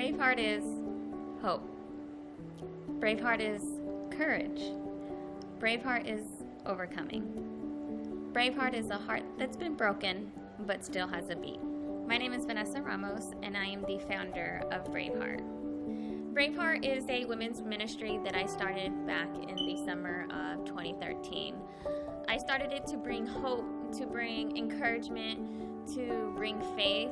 Braveheart is hope. Braveheart is courage. Braveheart is overcoming. Braveheart is a heart that's been broken but still has a beat. My name is Vanessa Ramos, and I am the founder of Braveheart. Braveheart is a women's ministry that I started back in the summer of 2013. I started it to bring hope, to bring encouragement, to bring faith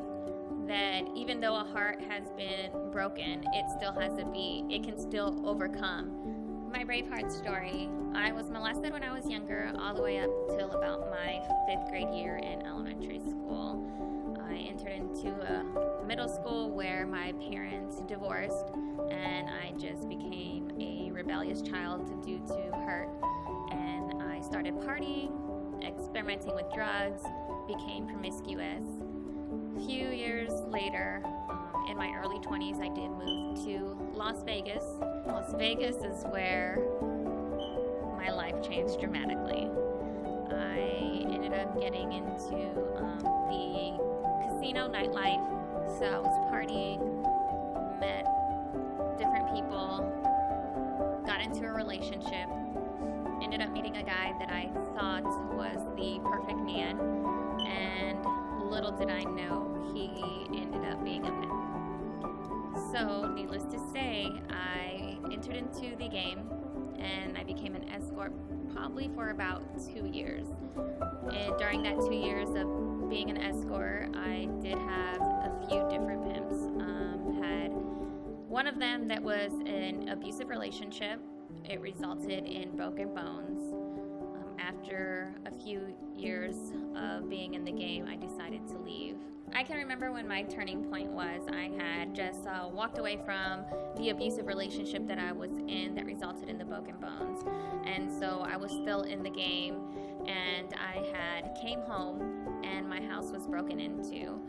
that even though a heart has been broken, it still has a beat. It can still overcome. My Braveheart story, I was molested when I was younger, all the way up till about my 5th grade year in elementary school. I entered into a middle school where my parents divorced, and I just became a rebellious child due to hurt. And I started partying, experimenting with drugs, became promiscuous. A few years later, in my early 20s, I did move to Las Vegas. Las Vegas is where my life changed dramatically. I ended up getting into the casino nightlife, so I was partying, met different people, got into a relationship, ended up meeting a guy that I thought was the perfect man, and little did I know he ended up being a pimp. So, needless to say, I entered into the game and I became an escort probably for about 2 years. And during that 2 years of being an escort, I did have a few different pimps. Had one of them that was an abusive relationship. It resulted in broken bones. After a few years of being in the game, I decided to leave. I can remember when my turning point was. I had just walked away from the abusive relationship that I was in that resulted in the broken bones. And so I was still in the game, and I had came home and my house was broken into.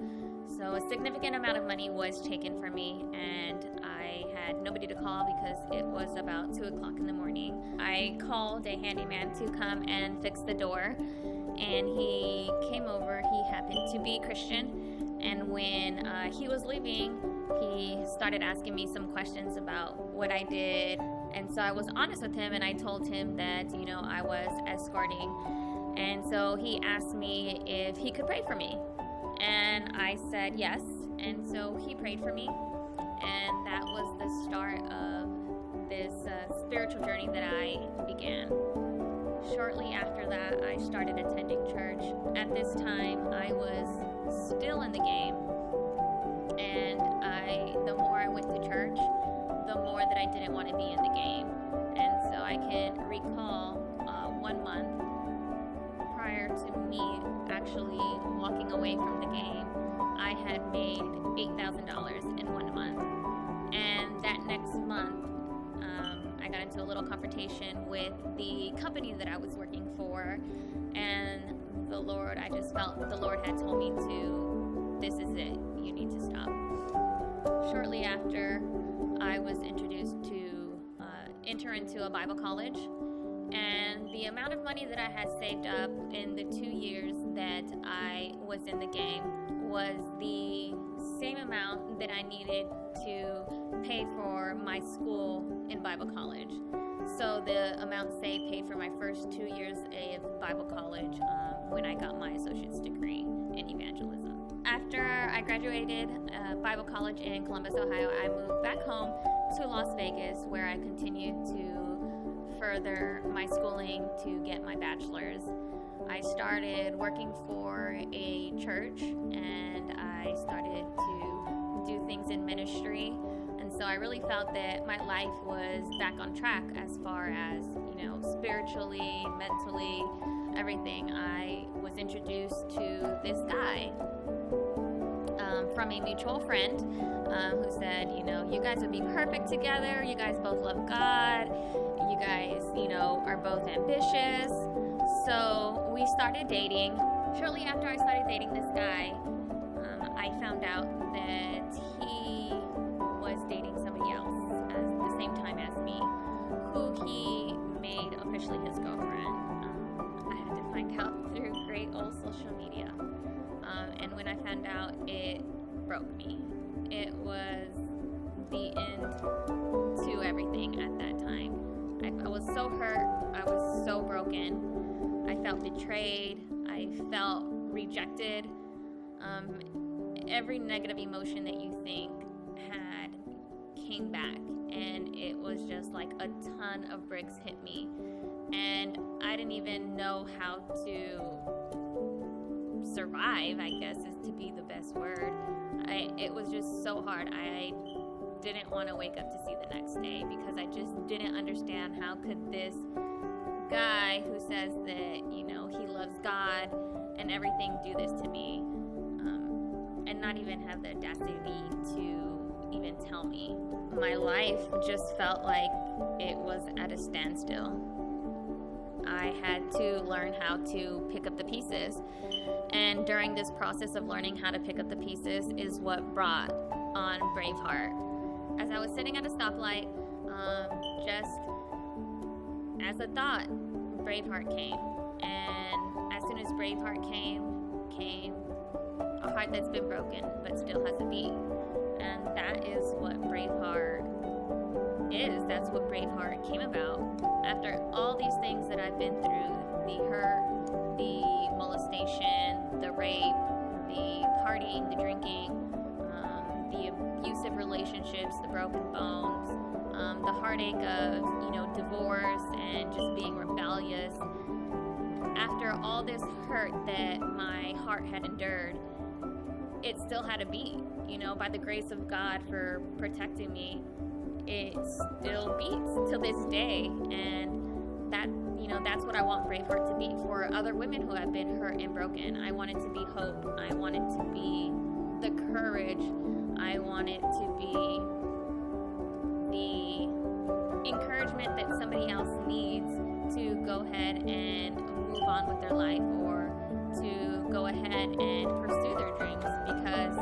So a significant amount of money was taken from me, and I had nobody to call because it was about 2 o'clock in the morning. I called a handyman to come and fix the door, and he came over. He happened to be Christian, and when he was leaving, he started asking me some questions about what I did. And so I was honest with him, and I told him that, I was escorting. And so he asked me if he could pray for me. And I said yes, and so he prayed for me, and that was the start of this spiritual journey that I began. Shortly after that, I started attending church. At this time, I was still in the game, and the more I went to church, the more that I didn't want to be in the game. And so I can recall 1 month prior to me actually walking away from the game, I had made $8,000 in 1 month. And that next month, I got into a little confrontation with the company that I was working for, and I just felt the Lord had told me this is it, you need to stop. Shortly after, I was introduced to enter into a Bible college. And the amount of money that I had saved up in the 2 years that I was in the game was the same amount that I needed to pay for my school in Bible college. So the amount saved paid for my first 2 years of Bible college when I got my associate's degree in evangelism. After I graduated Bible college in Columbus, Ohio, I moved back home to Las Vegas, where I continued to further my schooling to get my bachelor's. I started working for a church, and I started to do things in ministry. And so I really felt that my life was back on track as far as, spiritually, mentally, everything. I was introduced to this guy from a mutual friend who said, you guys would be perfect together. You guys both love God. You guys, are both ambitious. So we started dating. Shortly after I started dating this guy, I found out that he was dating somebody else at the same time as me, who he made officially his girlfriend. I had to find out through great old social media. And when I found out, it broke me. It was the end to everything at that time. I was so hurt. I was so broken. I felt betrayed. I felt rejected. Every negative emotion that you think had came back, and it was just like a ton of bricks hit me, and I didn't even know how to survive, I guess is to be the best word. It was just so hard. I didn't want to wake up to see the next day, because I just didn't understand how could this guy who says that, you know, he loves God and everything do this to me, and not even have the audacity to even tell me. My life just felt like it was at a standstill. I had to learn how to pick up the pieces. And during this process of learning how to pick up the pieces is what brought on Braveheart. As I was sitting at a stoplight, just as a thought, Braveheart came. And as soon as Braveheart came a heart that's been broken but still has a beat. And that is what Braveheart is. That's what Braveheart came about. After all these things that I've been through, the hurt, the molestation, the rape, the partying, the drinking, the abusive relationships, the broken bones, the heartache of, you know, divorce and just being rebellious. After all this hurt that my heart had endured, it still had a beat. You know, by the grace of God for protecting me, it still beats to this day. And that, you know, that's what I want Braveheart to be for other women who have been hurt and broken. I want it to be hope. I want it to be the courage. I want it to be the encouragement that somebody else needs to go ahead and move on with their life, or to go ahead and pursue their dreams, because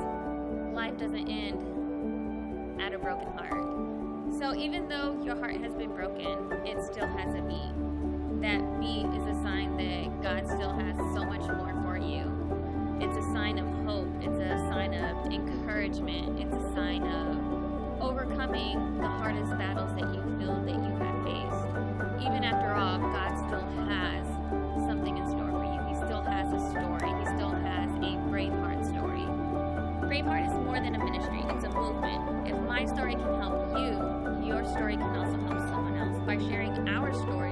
life doesn't end at a broken heart. So even though your heart has been broken, it still has a beat. That beat is a sign that God still has so much more for you. It's a sign of hope. It's a sign of encouragement. It's a sign of overcoming the hardest battles that you feel that you have faced. Even after all, God still has something in store for you. He still has a story. He still has a Braveheart story. Braveheart is more than a ministry. It's a movement. If my story can help you, your story can also help someone else by sharing our story